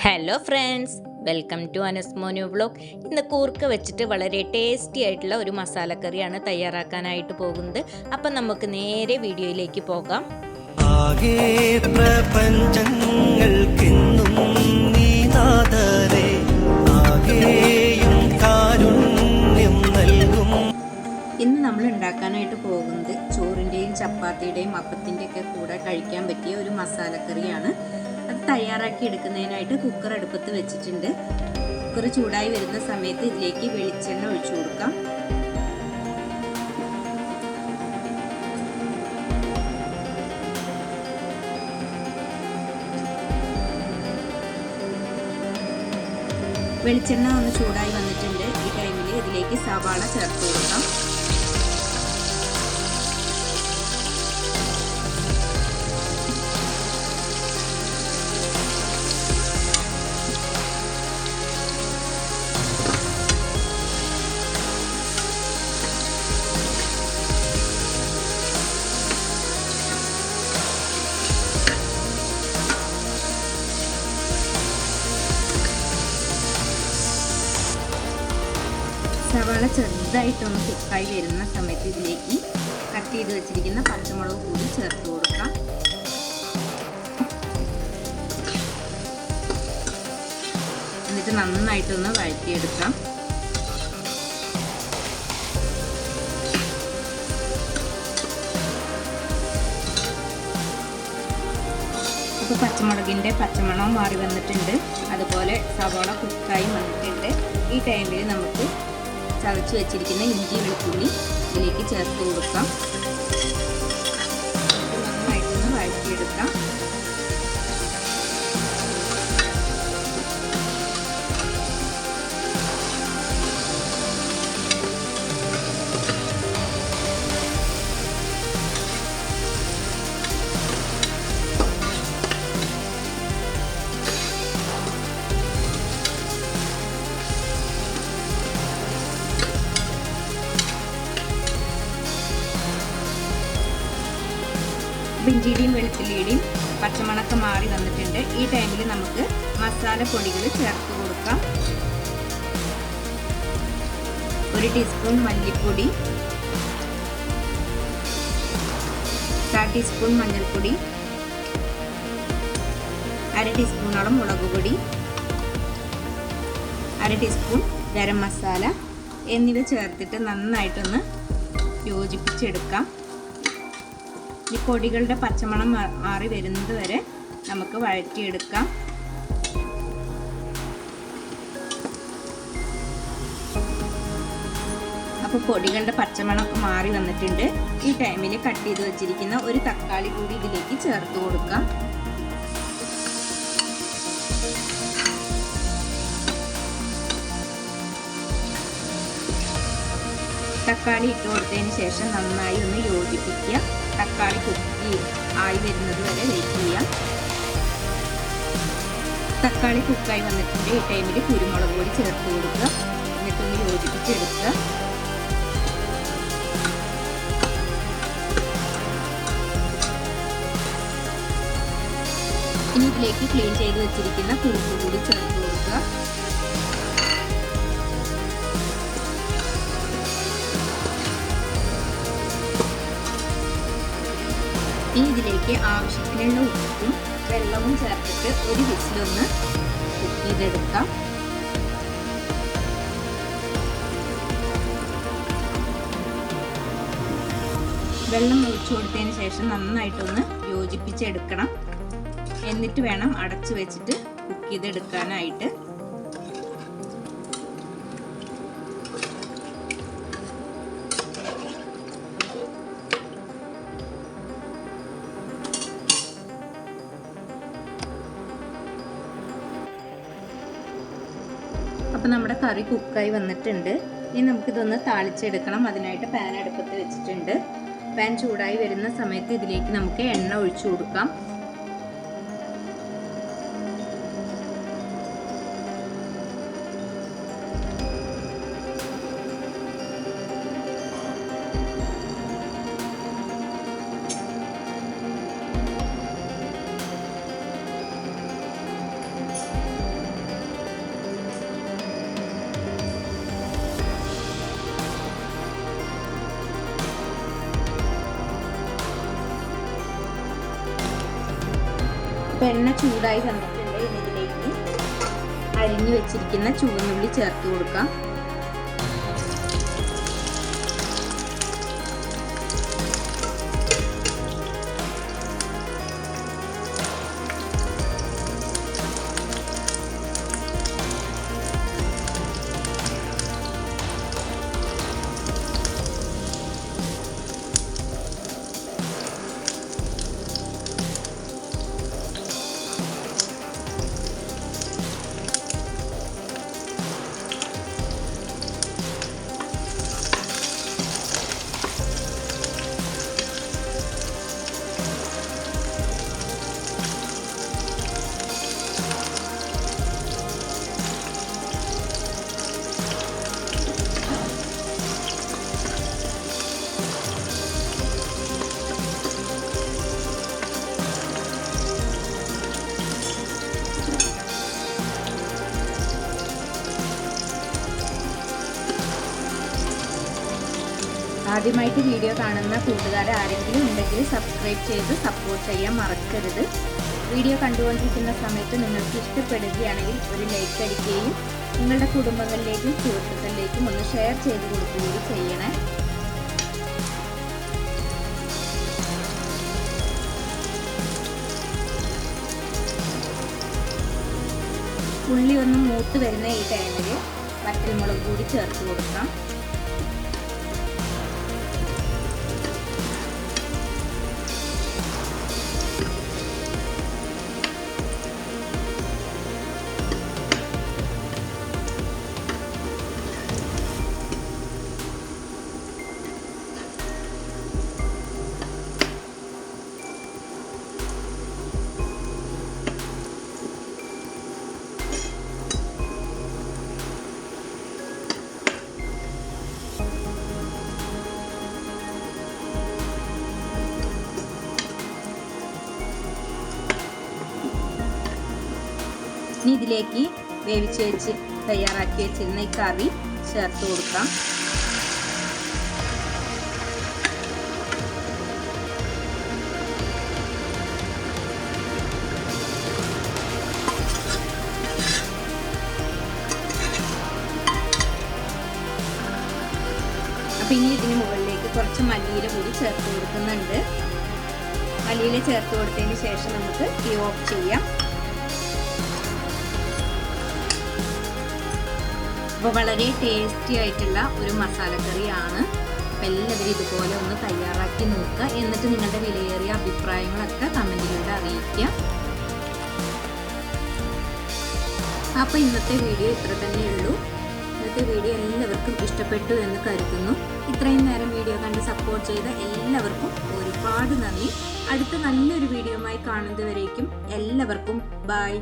Hello friends, welcome to അനസ്മോന്യൂ vlog. ഇന്ന് കൂർക്ക വെച്ചിട്ട് വളരെ ടേസ്റ്റി ആയിട്ടുള്ള ഒരു മസാലക്കറിയാണ് തയ്യാറാക്കാനായിട്ട് പോകുന്നത്. അപ്പം നമുക്ക് നേരെ വീഡിയോയിലേക്ക് പോകാം. ആകെ പ്രപഞ്ചങ്ങൾക്കെന്നും നീനാദരേ, ആകെയും കാരുണ്യം നൽകും. ഇന്ന് നമ്മൾ ഉണ്ടാക്കാനായിട്ട് പോകുന്നത് ചോറിൻ്റെയും ചപ്പാത്തിയുടെയും അപ്പത്തിൻ്റെയൊക്കെ കൂടെ കഴിക്കാൻ പറ്റിയ ഒരു മസാലക്കറിയാണ്. അത് തയ്യാറാക്കി എടുക്കുന്നതിനായിട്ട് കുക്കർ അടുപ്പത്ത് വെച്ചിട്ടുണ്ട്. കുക്കർ ചൂടായി വരുന്ന സമയത്ത് ഇതിലേക്ക് വെളിച്ചെണ്ണ ഒഴിച്ചു കൊടുക്കാം. വെളിച്ചെണ്ണ ഒന്ന് ചൂടായി വന്നിട്ടുണ്ട്. ഈ ടൈമിൽ ഇതിലേക്ക് സവാള ചേർത്ത് കൊടുക്കാം. സവാള ചെറുതായിട്ടൊന്ന് കുക്കായി വരുന്ന സമയത്ത് ഇതിലേക്ക് കട്ട് ചെയ്ത് വെച്ചിരിക്കുന്ന പച്ചമുളക് കൂടി ചേർത്ത് കൊടുക്കാം. എന്നിട്ട് നന്നായിട്ടൊന്ന് വഴറ്റിയെടുക്കാം. ഇപ്പോൾ പച്ചമുളകിൻ്റെ പച്ചമണം മാറി വന്നിട്ടുണ്ട്. അതുപോലെ സവാള കുക്കായി വന്നിട്ടുണ്ട്. ഈ ടൈമിൽ നമുക്ക് ചതച്ച് വെച്ചിരിക്കുന്ന ഇഞ്ചി വെളുത്തുള്ളി ഇതിലേക്ക് ചേർത്ത് കൊടുക്കാം. നന്നായിട്ടൊന്ന് വഴറ്റിയെടുക്കാം. ഇഞ്ചിയുടെയും വെളുത്തുള്ളിയുടെയും പച്ചമണക്കം മാറി വന്നിട്ടുണ്ട്. ഈ ടൈമിൽ നമുക്ക് മസാല പൊടികൾ ചേർത്ത് കൊടുക്കാം. 1 ടീസ്പൂൺ മല്ലിപ്പൊടി, 1/4 ടീസ്പൂൺ മഞ്ഞൾപ്പൊടി, 1/2 ടീസ്പൂണോളം മുളക് പൊടി, 1/2 ടീസ്പൂൺ ഗരം മസാല എന്നിവ ചേർത്തിട്ട് നന്നായിട്ടൊന്ന് യോജിപ്പിച്ചെടുക്കാം. ഈ പൊടികളുടെ പച്ചമണം മാറി വരുന്നത് വരെ നമുക്ക് വഴറ്റിയെടുക്കാം. അപ്പോൾ പൊടികളുടെ പച്ചമണമൊക്കെ മാറി വന്നിട്ടുണ്ട്. ഈ ടൈമിൽ കട്ട് ചെയ്ത് വെച്ചിരിക്കുന്ന ഒരു തക്കാളി കൂടി ഇതിലേക്ക് ചേർത്ത് കൊടുക്കാം. തക്കാളി ഇട്ട് കൊടുത്തതിന് ശേഷം നന്നായി ഒന്ന് യോജിപ്പിക്കുക. തക്കാളി കുക്കി ആയി വരുന്നത് വരെ വെയിറ്റ് ചെയ്യാം. തക്കാളി കുക്കായി വന്നിട്ടുണ്ട്. ഈ ടൈമിൽ കുരുമുളക് പൊടി ചേർത്ത് കൊടുക്കുക. എന്നിട്ടൊന്ന് യോജിപ്പിച്ചെടുക്കുക. ഇനി ഇതിലേക്ക് ക്ലീൻ ചെയ്ത് വെച്ചിരിക്കുന്ന കൂട്ട് കൂടി ചേർത്ത് കൊടുക്കുക. ഇനി ഇതിലേക്ക് ആവശ്യത്തിനുള്ള ഉപ്പും വെള്ളവും ചേർത്തിട്ട് ഒരു വിസിലൊന്ന് കുക്ക് ചെയ്തെടുക്കാം. വെള്ളം ഒഴിച്ചു കൊടുത്തതിന് ശേഷം നന്നായിട്ടൊന്ന് യോജിപ്പിച്ചെടുക്കണം. എന്നിട്ട് വേണം അടച്ചു വെച്ചിട്ട് കുക്ക് ചെയ്തെടുക്കാനായിട്ട്. അപ്പോൾ നമ്മുടെ കറി കുക്കായി വന്നിട്ടുണ്ട്. ഇനി നമുക്കിതൊന്ന് താളിച്ചെടുക്കണം. അതിനായിട്ട് പാൻ അടുപ്പത്ത് വെച്ചിട്ടുണ്ട്. പാൻ ചൂടായി വരുന്ന സമയത്ത് ഇതിലേക്ക് നമുക്ക് എണ്ണ ഒഴിച്ചു കൊടുക്കാം. അപ്പോൾ എണ്ണ ചൂടായി വന്നിട്ടുണ്ട്. ഇതിലേക്ക് അരിഞ്ഞു വെച്ചിരിക്കുന്ന ചുവന്നുള്ളി ചേർത്ത് കൊടുക്കാം. ആദ്യമായിട്ട് വീഡിയോ കാണുന്ന കൂട്ടുകാർ ആരെങ്കിലും ഉണ്ടെങ്കിൽ സബ്സ്ക്രൈബ് ചെയ്ത് സപ്പോർട്ട് ചെയ്യാൻ മറക്കരുത്. വീഡിയോ കണ്ടുകൊണ്ടിരിക്കുന്ന സമയത്ത് നിങ്ങൾക്ക് ഇഷ്ടപ്പെടുകയാണെങ്കിൽ ഒരു ലൈക്ക് അടിക്കുകയും നിങ്ങളുടെ കുടുംബങ്ങളിലേക്കും സുഹൃത്തുക്കളിലേക്കും ഒന്ന് ഷെയർ ചെയ്ത് കൊടുക്കുകയും ചെയ്യണേ. ഉള്ളി ഒന്ന് മൂത്ത് വരുന്ന ഈ ടൈമിൽ വറ്റൽമുളക് കൂടി ചേർത്ത് കൊടുക്കാം. ഇനി ഇതിലേക്ക് വേവിച്ച് വെച്ച് തയ്യാറാക്കി വെച്ചിരുന്ന ഈ കറി ചേർത്ത് കൊടുക്കാം. അപ്പം ഇനി ഇതിന് മുകളിലേക്ക് കുറച്ച് മല്ലിയില കൂടി ചേർത്ത് കൊടുക്കുന്നുണ്ട്. മല്ലിയില ചേർത്ത് കൊടുത്തതിന് ശേഷം നമുക്ക് തീ ഓഫ് ചെയ്യാം. അപ്പോൾ വളരെ ടേസ്റ്റി ആയിട്ടുള്ള ഒരു മസാലക്കറിയാണ്. അപ്പോൾ എല്ലാവരും ഇതുപോലെ ഒന്ന് തയ്യാറാക്കി നോക്കുക. എന്നിട്ട് നിങ്ങളുടെ വിലയേറിയ അഭിപ്രായങ്ങളൊക്കെ കമൻറ്റിലൂടെ അറിയിക്കുക. അപ്പോൾ ഇന്നത്തെ വീഡിയോ ഇത്ര തന്നെയുള്ളൂ. ഇന്നത്തെ വീഡിയോ എല്ലാവർക്കും ഇഷ്ടപ്പെട്ടു എന്ന് കരുതുന്നു. ഇത്രയും നേരം വീഡിയോ കണ്ട് സപ്പോർട്ട് ചെയ്ത എല്ലാവർക്കും ഒരുപാട് നന്ദി. അടുത്ത നല്ലൊരു വീഡിയോയുമായി കാണുന്നതുവരേക്കും എല്ലാവർക്കും ബൈ.